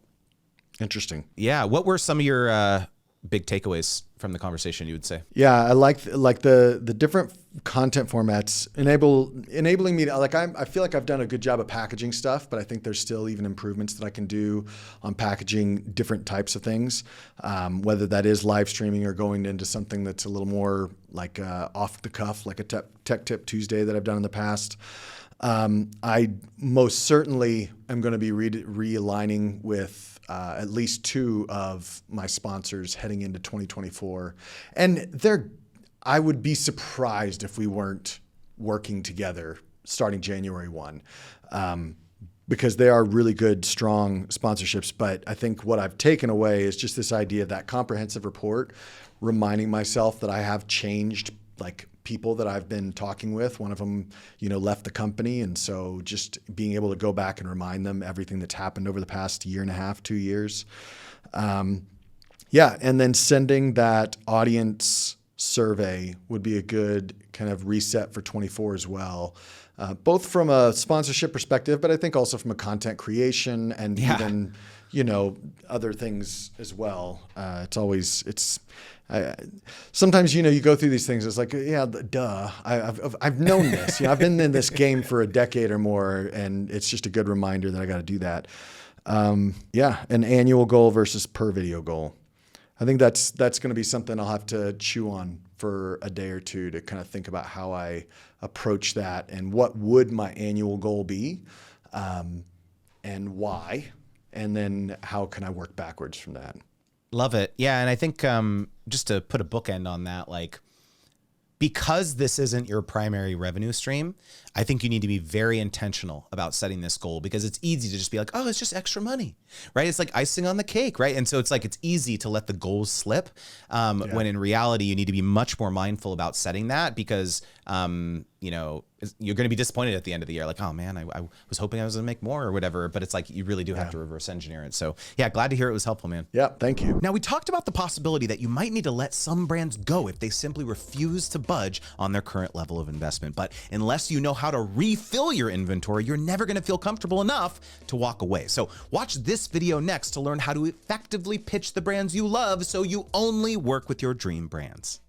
Interesting. Yeah. What were some of your big takeaways from the conversation, you would say? Yeah, I like the different content formats enabling me to, like, I feel like I've done a good job of packaging stuff, but I think there's still even improvements that I can do on packaging different types of things, whether that is live streaming or going into something that's a little more like off the cuff, like a Tech Tip Tuesday that I've done in the past. I most certainly am going to be realigning with at least 2 of my sponsors heading into 2024. And I would be surprised if we weren't working together starting January 1, because they are really good, strong sponsorships. But I think what I've taken away is just this idea of that comprehensive report, reminding myself that I have changed, like, people that I've been talking with. One of them, left the company. And so just being able to go back and remind them everything that's happened over the past 1.5, 2 years. And then sending that audience survey would be a good kind of reset for 24 as well. Both from a sponsorship perspective, but I think also from a content creation and even, other things as well. Sometimes, you go through these things. It's like, yeah, duh. I've known this. I've been in this game for a decade or more, and it's just a good reminder that I got to do that. An annual goal versus per video goal. I think that's going to be something I'll have to chew on for a day or two to kind of think about how I approach that and what would my annual goal be, and why, and then how can I work backwards from that. Love it. Yeah. And I think just to put a bookend on that, like, because this isn't your primary revenue stream, I think you need to be very intentional about setting this goal, because it's easy to just be like, oh, it's just extra money, right? It's like icing on the cake, right? And so it's like, it's easy to let the goals slip, when in reality, you need to be much more mindful about setting that, because, you're going to be disappointed at the end of the year. Like, oh man, I was hoping I was going to make more or whatever, but it's like, you really do have to reverse engineer it. So yeah, glad to hear it was helpful, man. Yeah. Thank you. Now, we talked about the possibility that you might need to let some brands go if they simply refuse to budge on their current level of investment. But unless you know how to refill your inventory, you're never going to feel comfortable enough to walk away. So watch this video next to learn how to effectively pitch the brands you love so you only work with your dream brands.